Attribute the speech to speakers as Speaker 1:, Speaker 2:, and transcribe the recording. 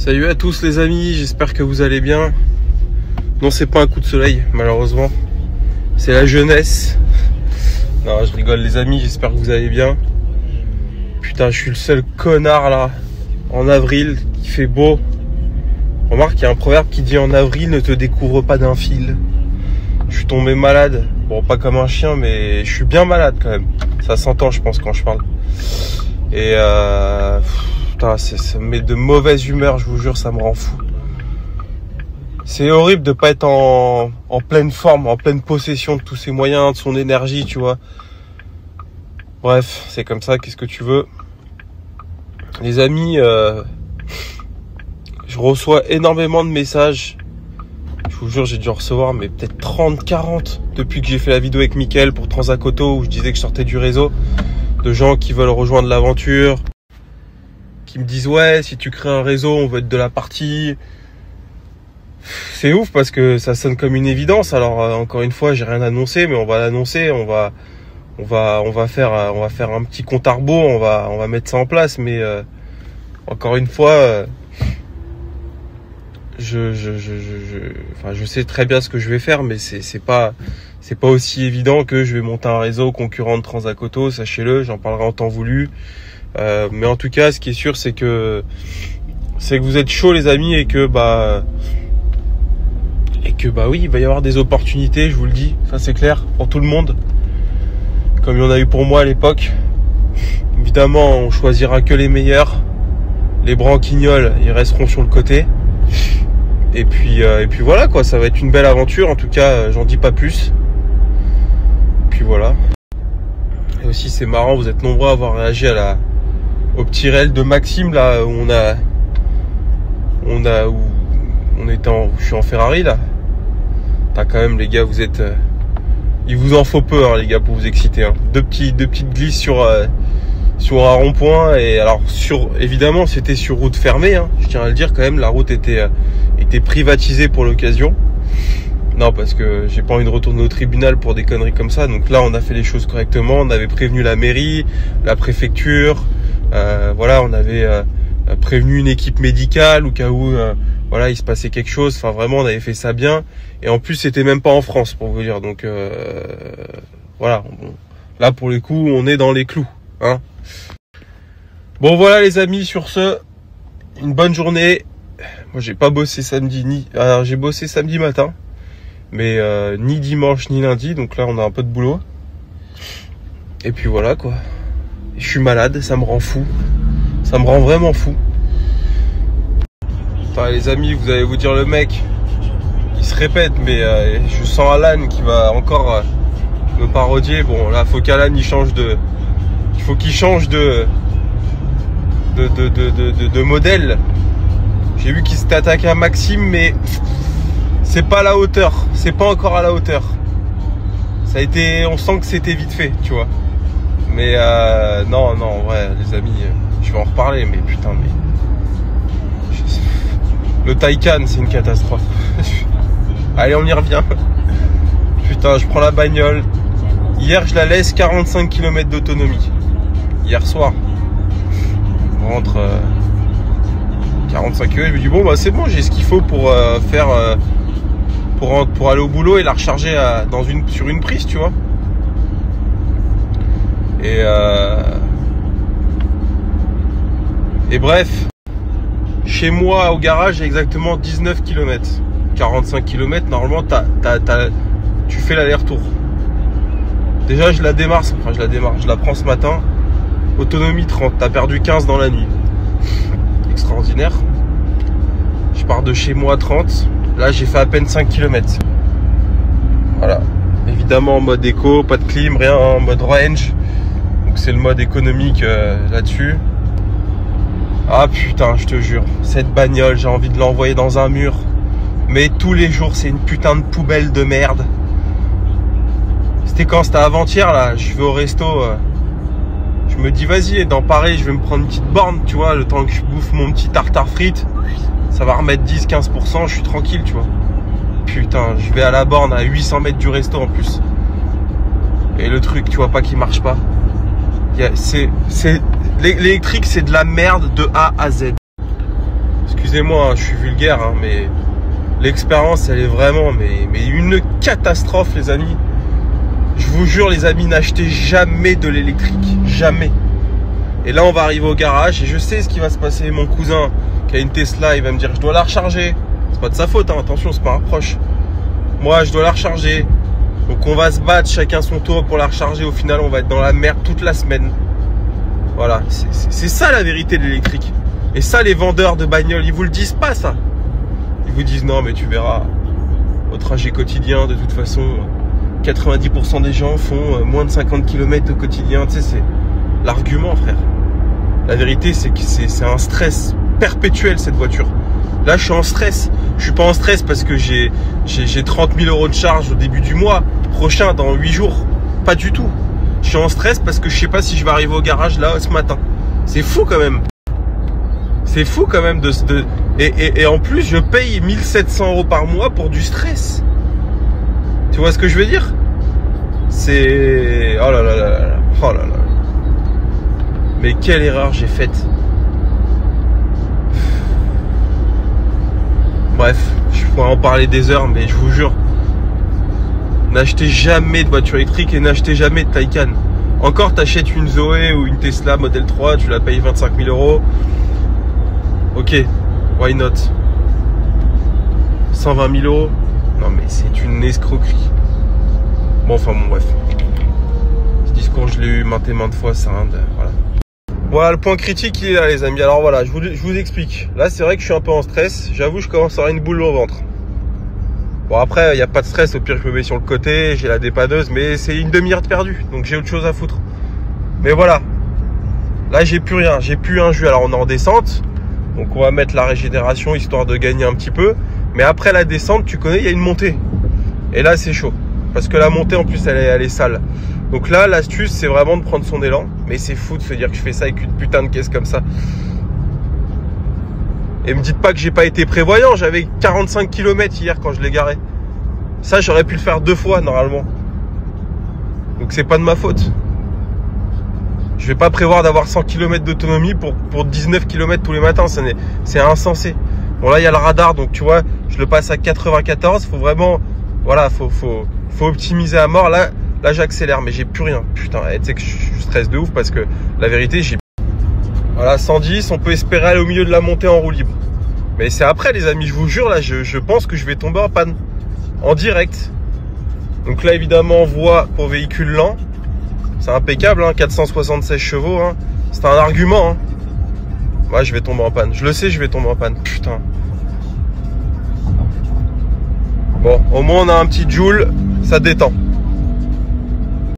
Speaker 1: Salut à tous les amis, j'espère que vous allez bien. Non, c'est pas un coup de soleil malheureusement, c'est la jeunesse. Non, je rigole les amis, j'espère que vous allez bien. Putain, je suis le seul connard là, en avril, il fait beau. Remarque, il y a un proverbe qui dit en avril ne te découvre pas d'un fil. Je suis tombé malade, bon pas comme un chien mais je suis bien malade quand même. Ça s'entend je pense quand je parle. Et putain, ça me met de mauvaise humeur, je vous jure, ça me rend fou. C'est horrible de pas être en pleine forme, en pleine possession de tous ses moyens, de son énergie, tu vois. Bref, c'est comme ça, qu'est-ce que tu veux. Les amis, je reçois énormément de messages. Je vous jure, j'ai dû en recevoir mais peut-être 30, 40 depuis que j'ai fait la vidéo avec Mickaël pour Transacoto où je disais que je sortais du réseau. De gens qui veulent rejoindre l'aventure, qui me disent ouais, si tu crées un réseau, on veut être de la partie. C'est ouf parce que ça sonne comme une évidence. Alors encore une fois, j'ai rien annoncé, mais on va l'annoncer. On va faire un petit compte à rebours. On va mettre ça en place. Mais encore une fois, je sais très bien ce que je vais faire, mais c'est pas aussi évident que je vais monter un réseau concurrent de Transacoto, sachez-le, j'en parlerai en temps voulu. Mais en tout cas, ce qui est sûr, c'est que vous êtes chauds les amis et que oui, il va y avoir des opportunités, je vous le dis, ça c'est clair, pour tout le monde, comme il y en a eu pour moi à l'époque. Évidemment, on choisira que les meilleurs, les branquignols, ils resteront sur le côté. Et puis voilà quoi, ça va être une belle aventure, en tout cas, j'en dis pas plus. Puis voilà. Et aussi c'est marrant, vous êtes nombreux à avoir réagi au petit réel de Maxime là où je suis en Ferrari là. T'as quand même les gars, vous êtes il vous en faut peu hein, les gars pour vous exciter hein. Deux petites glisses sur un rond-point et alors évidemment c'était sur route fermée hein, je tiens à le dire quand même, la route était privatisée pour l'occasion. Non, parce que j'ai pas envie de retourner au tribunal pour des conneries comme ça. Donc là, on a fait les choses correctement. On avait prévenu la mairie, la préfecture. Voilà, on avait prévenu une équipe médicale au cas où voilà, il se passait quelque chose. Enfin, vraiment, on avait fait ça bien. Et en plus, c'était même pas en France, pour vous dire. Donc voilà. Là, pour les coups, on est dans les clous. Hein. Bon, voilà, les amis. Sur ce, une bonne journée. Moi, j'ai pas bossé samedi alors, j'ai bossé samedi matin. Mais ni dimanche ni lundi, donc là on a un peu de boulot. Et puis voilà quoi. Je suis malade, ça me rend fou. Ça me rend vraiment fou. Enfin les amis, vous allez vous dire le mec, il se répète, mais je sens Alan qui va encore me parodier. Bon là faut qu'Alan il change il faut qu'il change de modèle. J'ai vu qu'il s'était attaqué à Maxime, mais c'est pas à la hauteur, c'est pas encore à la hauteur. Ça a été, on sent que c'était vite fait, tu vois. Mais non, en vrai, les amis, je vais en reparler, mais putain, le Taycan, c'est une catastrophe. Allez, on y revient. Putain, je prends la bagnole. Hier, je la laisse 45 km d'autonomie. Hier soir. On rentre 45 km. Je me dis bon, bah c'est bon, j'ai ce qu'il faut pour faire. Pour aller au boulot et la recharger sur une prise, tu vois. Et bref, chez moi au garage, j'ai exactement 19 km. 45 km, normalement, tu fais l'aller-retour. Déjà, je la prends ce matin. Autonomie 30, t'as perdu 15 dans la nuit. Extraordinaire. Je pars de chez moi 30. Là, j'ai fait à peine 5 km. Voilà. Évidemment, en mode éco, pas de clim, rien, en mode range. Donc, c'est le mode économique là-dessus. Ah putain, je te jure. Cette bagnole, j'ai envie de l'envoyer dans un mur. Mais tous les jours, c'est une putain de poubelle de merde. C'était quand? C'était avant-hier, là. Je vais au resto. Je me dis, vas-y, dans Paris, je vais me prendre une petite borne, tu vois, le temps que je bouffe mon petit tartare frites. Ça va remettre 10-15%, je suis tranquille, tu vois. Putain, je vais à la borne à 800 mètres du resto en plus. Et le truc, tu vois pas qu'il marche pas. L'électrique, c'est de la merde de A à Z. excusez-moi, hein, je suis vulgaire, hein, mais l'expérience, elle est vraiment mais une catastrophe, les amis. Je vous jure, les amis, n'achetez jamais de l'électrique. Jamais. Et là, on va arriver au garage et je sais ce qui va se passer. Mon cousin qui a une Tesla, il va me dire, je dois la recharger. C'est pas de sa faute, hein, attention, c'est pas un reproche. Moi, je dois la recharger. Donc, on va se battre chacun son tour pour la recharger. Au final, on va être dans la merde toute la semaine. Voilà, c'est ça la vérité de l'électrique. Et ça, les vendeurs de bagnoles, ils vous le disent pas, ça. Ils vous disent, non, mais tu verras, au trajet quotidien, de toute façon, 90% des gens font moins de 50 km au quotidien. Tu sais, c'est l'argument, frère. La vérité, c'est que c'est un stress perpétuel, cette voiture. Là, je suis en stress. Je suis pas en stress parce que j'ai 30 000 € de charge au début du mois prochain, dans 8 jours. Pas du tout. Je suis en stress parce que je sais pas si je vais arriver au garage là ce matin. C'est fou quand même. C'est fou quand même et en plus je paye 1700 € par mois pour du stress. Tu vois ce que je veux dire? C'est... Oh là là là là. Oh là là. Mais quelle erreur j'ai faite. Bref, je pourrais en parler des heures, mais je vous jure, n'achetez jamais de voiture électrique et n'achetez jamais de Taycan. Encore, t'achètes une Zoé ou une Tesla Model 3, tu la payes 25 000 €. Ok, why not? 120 000 €. Non mais c'est une escroquerie. Bon, enfin bon, bref. Ce discours, je l'ai eu maintes et maintes fois, ça rien de... Voilà. Voilà, le point critique, il est là, les amis. Alors voilà, je vous explique. Là, c'est vrai que je suis un peu en stress. J'avoue, je commence à avoir une boule au ventre. Bon, après, il n'y a pas de stress. Au pire, je me mets sur le côté. J'ai la dépanneuse, mais c'est une demi-heure de perdu. Donc, j'ai autre chose à foutre. Mais voilà. Là, j'ai plus rien. J'ai plus un jus. Alors, on est en descente. Donc, on va mettre la régénération, histoire de gagner un petit peu. Mais après la descente, tu connais, il y a une montée. Et là, c'est chaud. Parce que la montée, en plus, elle est sale. Donc là, l'astuce, c'est vraiment de prendre son élan. Mais c'est fou de se dire que je fais ça avec une putain de caisse comme ça. Et me dites pas que j'ai pas été prévoyant. J'avais 45 km hier quand je l'ai garé. Ça, j'aurais pu le faire 2 fois, normalement. Donc c'est pas de ma faute. Je vais pas prévoir d'avoir 100 km d'autonomie pour 19 km tous les matins. C'est insensé. Bon, là, il y a le radar. Donc, tu vois, je le passe à 94. Faut vraiment... Voilà, faut optimiser à mort. Là, j'accélère, mais j'ai plus rien. Putain, tu sais que je stresse de ouf parce que la vérité, j'ai... Voilà, 110, on peut espérer aller au milieu de la montée en roue libre. Mais c'est après, les amis, je vous jure, là, je pense que je vais tomber en panne. En direct. Donc là, évidemment, voie pour véhicule lent. C'est impeccable, hein, 476 chevaux. Hein. C'est un argument. Hein. Ouais, je vais tomber en panne. Je le sais, je vais tomber en panne. Putain. Bon, au moins, on a un petit Joule. Ça détend.